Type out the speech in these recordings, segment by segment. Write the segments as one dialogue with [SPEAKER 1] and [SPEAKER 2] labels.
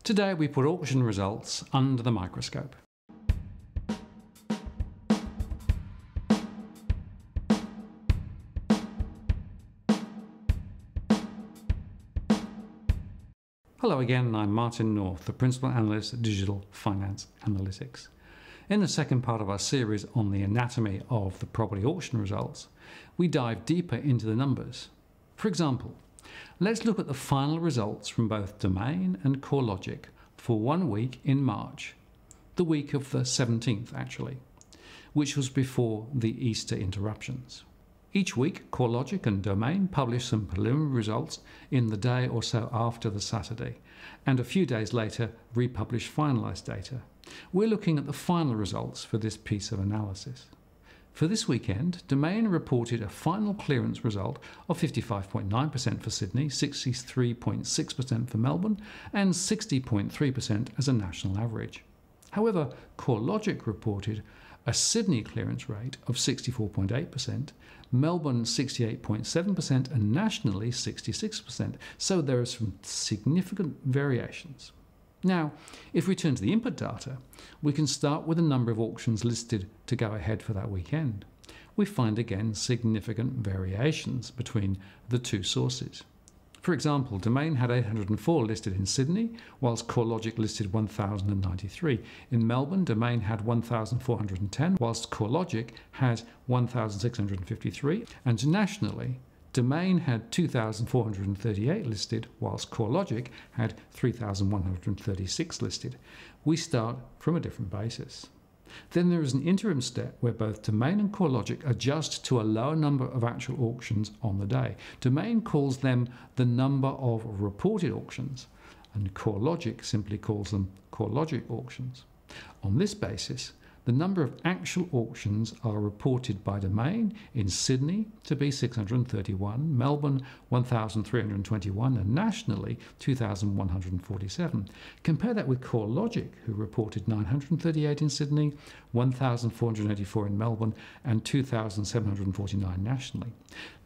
[SPEAKER 1] Today we put auction results under the microscope. Hello again, I'm Martin North, the Principal Analyst at Digital Finance Analytics. In the second part of our series on the anatomy of the property auction results, we dive deeper into the numbers. For example, let's look at the final results from both Domain and CoreLogic for 1 week in March, the week of the 17th actually, which was before the Easter interruptions. Each week, CoreLogic and Domain publish some preliminary results in the day or so after the Saturday, and a few days later republish finalised data. We're looking at the final results for this piece of analysis. For this weekend, Domain reported a final clearance result of 55.9% for Sydney, 63.6% for Melbourne, and 60.3% as a national average. However, CoreLogic reported a Sydney clearance rate of 64.8%, Melbourne 68.7%, and nationally 66%. So there are some significant variations. Now, if we turn to the input data, we can start with the number of auctions listed to go ahead for that weekend. We find again significant variations between the two sources. For example, Domain had 804 listed in Sydney, whilst CoreLogic listed 1,093. In Melbourne, Domain had 1,410, whilst CoreLogic had 1,653. And nationally, Domain had 2,438 listed, whilst CoreLogic had 3,136 listed. We start from a different basis. Then there is an interim step where both Domain and CoreLogic adjust to a lower number of actual auctions on the day. Domain calls them the number of reported auctions, and CoreLogic simply calls them CoreLogic auctions. On this basis, the number of actual auctions are reported by Domain in Sydney to be 631, Melbourne 1,321, and nationally 2,147. Compare that with CoreLogic, who reported 938 in Sydney, 1,484 in Melbourne, and 2,749 nationally.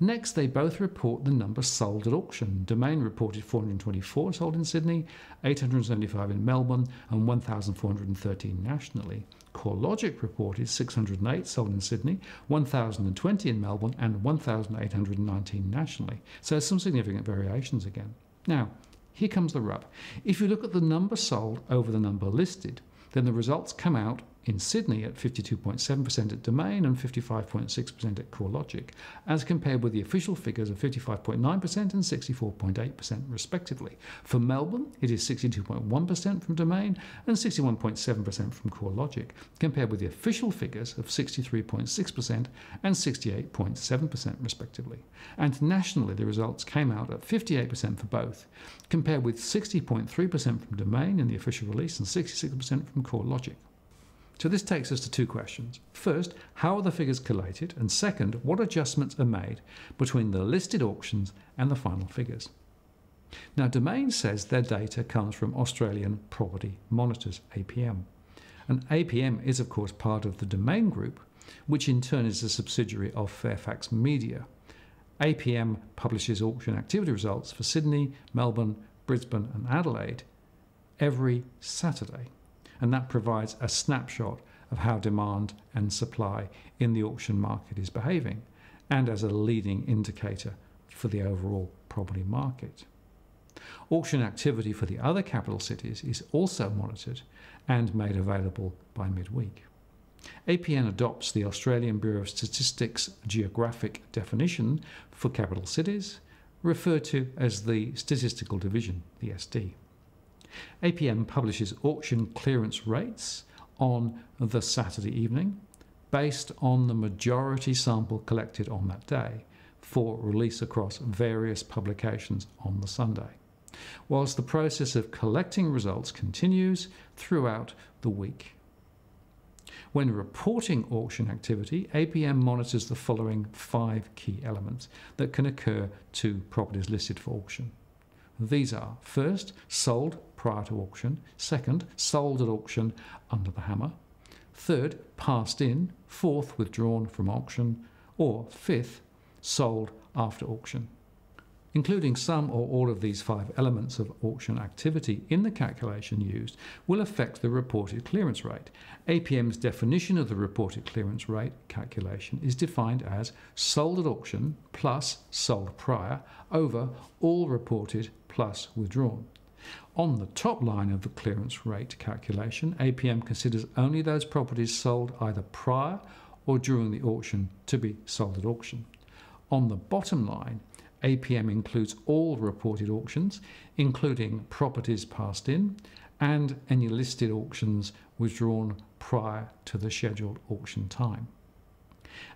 [SPEAKER 1] Next, they both report the number sold at auction. Domain reported 424 sold in Sydney, 875 in Melbourne, and 1,413 nationally. CoreLogic reported 608 sold in Sydney, 1,020 in Melbourne, and 1,819 nationally. So some significant variations again. Now, here comes the rub. If you look at the number sold over the number listed, then the results come out in Sydney at 52.7% at Domain and 55.6% at CoreLogic, as compared with the official figures of 55.9% and 64.8% respectively. For Melbourne, it is 62.1% from Domain and 61.7% from CoreLogic, compared with the official figures of 63.6% and 68.7% respectively. And nationally, the results came out at 58% for both, compared with 60.3% from Domain in the official release and 66% from CoreLogic. So this takes us to two questions. First, how are the figures collated? And second, what adjustments are made between the listed auctions and the final figures? Now, Domain says their data comes from Australian Property Monitors, APM. And APM is, of course, part of the Domain Group, which in turn is a subsidiary of Fairfax Media. APM publishes auction activity results for Sydney, Melbourne, Brisbane and Adelaide every Saturday. And that provides a snapshot of how demand and supply in the auction market is behaving, and as a leading indicator for the overall property market. Auction activity for the other capital cities is also monitored and made available by midweek. APN adopts the Australian Bureau of Statistics geographic definition for capital cities, referred to as the Statistical Division, the SD. APM publishes auction clearance rates on the Saturday evening based on the majority sample collected on that day for release across various publications on the Sunday, whilst the process of collecting results continues throughout the week. When reporting auction activity, APM monitors the following 5 key elements that can occur to properties listed for auction. These are: first, sold prior to auction; second, sold at auction under the hammer; third, passed in; fourth, withdrawn from auction; or fifth, sold after auction. Including some or all of these 5 elements of auction activity in the calculation used will affect the reported clearance rate. APM's definition of the reported clearance rate calculation is defined as sold at auction plus sold prior over all reported plus withdrawn. On the top line of the clearance rate calculation, APM considers only those properties sold either prior or during the auction to be sold at auction. On the bottom line, APM includes all reported auctions, including properties passed in and any listed auctions withdrawn prior to the scheduled auction time.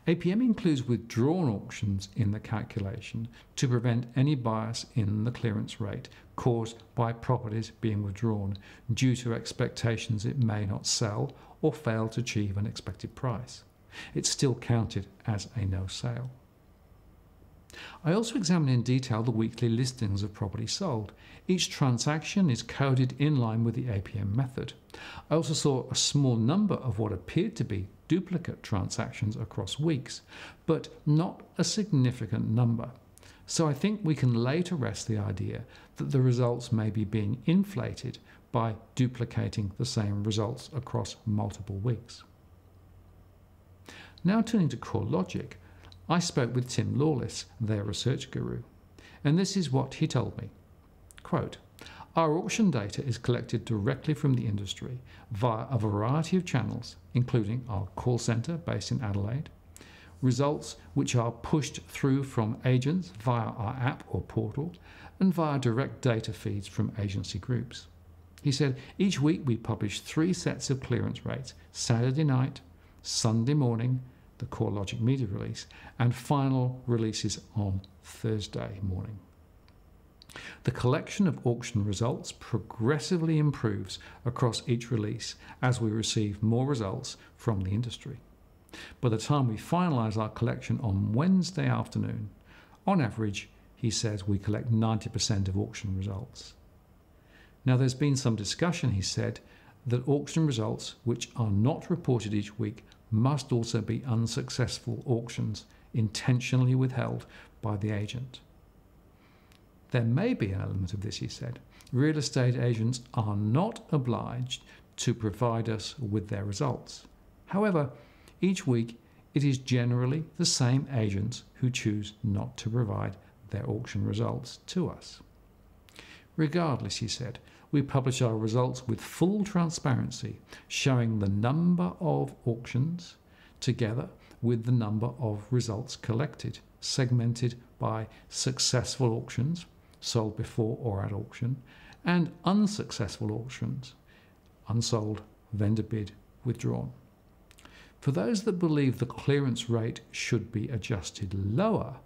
[SPEAKER 1] APM includes withdrawn auctions in the calculation to prevent any bias in the clearance rate caused by properties being withdrawn due to expectations it may not sell or fail to achieve an expected price. It's still counted as a no sale. I also examined in detail the weekly listings of property sold. Each transaction is coded in line with the APM method. I also saw a small number of what appeared to be duplicate transactions across weeks, but not a significant number. So I think we can lay to rest the idea that the results may be being inflated by duplicating the same results across multiple weeks. Now turning to CoreLogic, I spoke with Tim Lawless, their research guru, and this is what he told me. Quote, "Our auction data is collected directly from the industry via a variety of channels, including our call centre based in Adelaide, results which are pushed through from agents via our app or portal, and via direct data feeds from agency groups." He said, "Each week we publish 3 sets of clearance rates: Saturday night, Sunday morning, the CoreLogic media release, and final releases on Thursday morning. The collection of auction results progressively improves across each release as we receive more results from the industry. By the time we finalise our collection on Wednesday afternoon, on average, he says we collect 90% of auction results. Now there's been some discussion, he said, that auction results which are not reported each week must also be unsuccessful auctions intentionally withheld by the agent. There may be an element of this, he said. Real estate agents are not obliged to provide us with their results. However, each week it is generally the same agents who choose not to provide their auction results to us. Regardless, he said, we publish our results with full transparency, showing the number of auctions together with the number of results collected, segmented by successful auctions, sold before or at auction, and unsuccessful auctions, unsold, vendor bid, withdrawn. For those that believe the clearance rate should be adjusted lower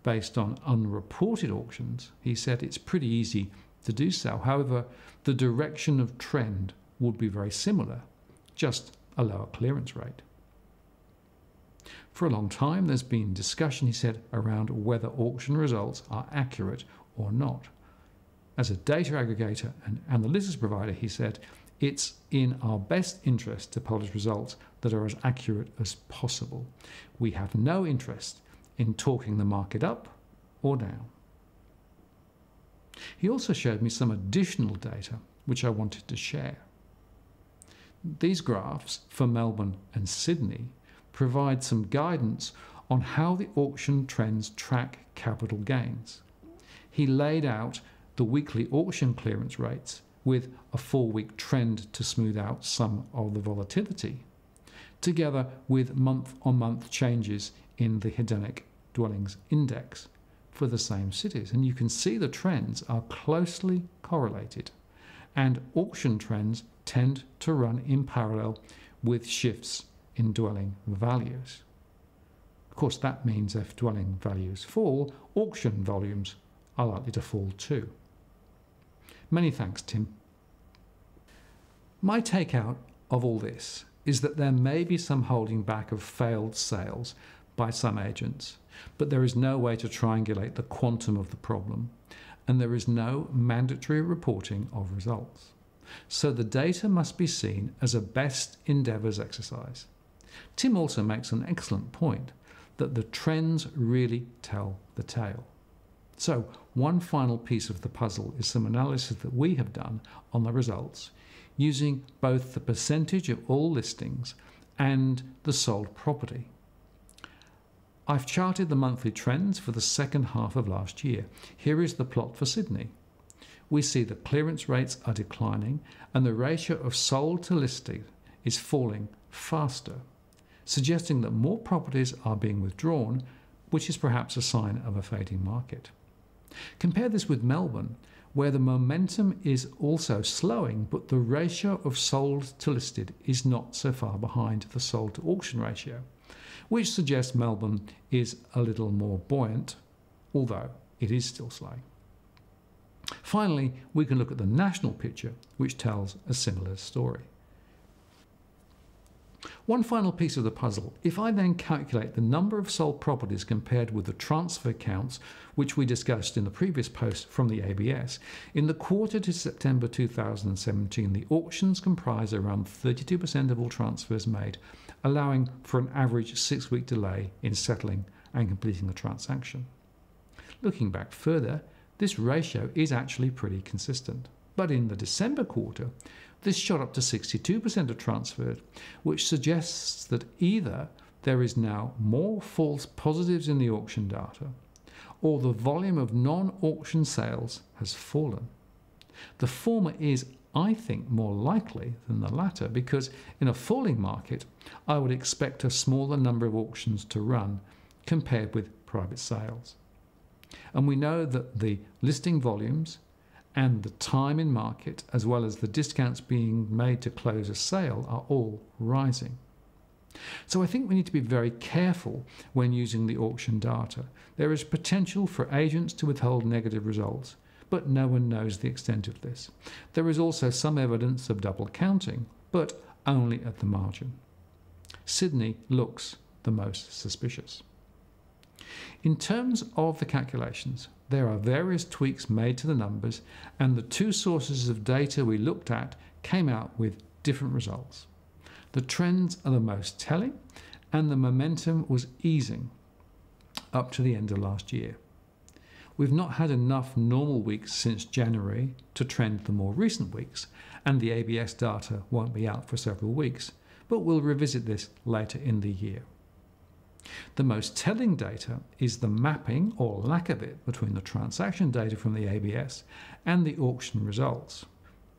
[SPEAKER 1] based on unreported auctions, he said it's pretty easy to do so. However, the direction of trend would be very similar, just a lower clearance rate. For a long time, there's been discussion, he said, around whether auction results are accurate or not. As a data aggregator and analytics provider, he said, it's in our best interest to publish results that are as accurate as possible. We have no interest in talking the market up or down. He also showed me some additional data which I wanted to share. These graphs for Melbourne and Sydney provide some guidance on how the auction trends track capital gains. He laid out the weekly auction clearance rates with a 4-week trend to smooth out some of the volatility, together with month-on-month changes in the hedonic dwellings index for the same cities. And you can see the trends are closely correlated, and auction trends tend to run in parallel with shifts in dwelling values. Of course, that means if dwelling values fall, auction volumes are likely to fall too. Many thanks, Tim. My takeout of all this is that there may be some holding back of failed sales by some agents, but there is no way to triangulate the quantum of the problem, and there is no mandatory reporting of results. So the data must be seen as a best endeavours exercise. Tim also makes an excellent point that the trends really tell the tale. So one final piece of the puzzle is some analysis that we have done on the results using both the percentage of all listings and the sold property. I've charted the monthly trends for the second half of last year. Here is the plot for Sydney. We see that clearance rates are declining and the ratio of sold to listed is falling faster, suggesting that more properties are being withdrawn, which is perhaps a sign of a fading market. Compare this with Melbourne, where the momentum is also slowing, but the ratio of sold to listed is not so far behind the sold to auction ratio, which suggests Melbourne is a little more buoyant, although it is still slow. Finally, we can look at the national picture, which tells a similar story. One final piece of the puzzle, if I then calculate the number of sold properties compared with the transfer counts, which we discussed in the previous post from the ABS, in the quarter to September 2017, the auctions comprise around 32% of all transfers made, allowing for an average 6-week delay in settling and completing the transaction. Looking back further, this ratio is actually pretty consistent. But in the December quarter, this shot up to 62% of transfers, which suggests that either there is now more false positives in the auction data, or the volume of non-auction sales has fallen. The former is, I think, more likely than the latter, because in a falling market, I would expect a smaller number of auctions to run compared with private sales. And we know that the listing volumes and the time in market, as well as the discounts being made to close a sale, are all rising. So I think we need to be very careful when using the auction data. There is potential for agents to withhold negative results, but no one knows the extent of this. There is also some evidence of double counting, but only at the margin. Sydney looks the most suspicious. In terms of the calculations, there are various tweaks made to the numbers, and the two sources of data we looked at came out with different results. The trends are the most telling, and the momentum was easing up to the end of last year. We've not had enough normal weeks since January to trend the more recent weeks, and the ABS data won't be out for several weeks, but we'll revisit this later in the year. The most telling data is the mapping, or lack of it, between the transaction data from the ABS and the auction results.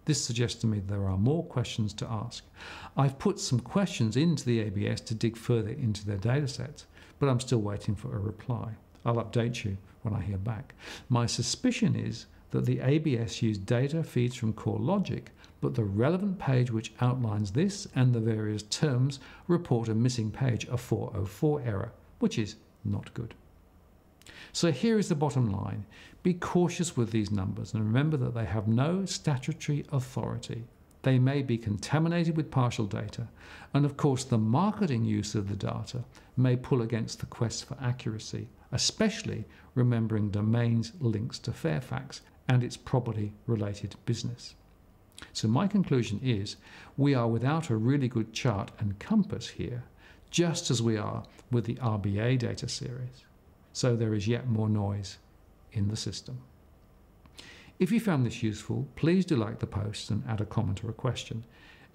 [SPEAKER 1] This suggests to me there are more questions to ask. I've put some questions into the ABS to dig further into their datasets, but I'm still waiting for a reply. I'll update you when I hear back. My suspicion is that the ABS used data feeds from CoreLogic, but the relevant page which outlines this and the various terms report a missing page, a 404 error, which is not good. So here is the bottom line. Be cautious with these numbers and remember that they have no statutory authority. They may be contaminated with partial data, and of course the marketing use of the data may pull against the quest for accuracy, especially remembering domains links to Fairfax and its property-related business. So my conclusion is we are without a really good chart and compass here, just as we are with the RBA data series. So there is yet more noise in the system. If you found this useful, please do like the post and add a comment or a question.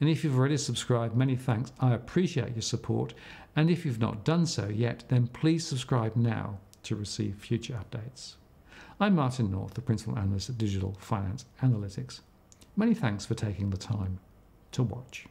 [SPEAKER 1] And if you've already subscribed, many thanks. I appreciate your support. And if you've not done so yet, then please subscribe now to receive future updates. I'm Martin North, the Principal Analyst at Digital Finance Analytics. Many thanks for taking the time to watch.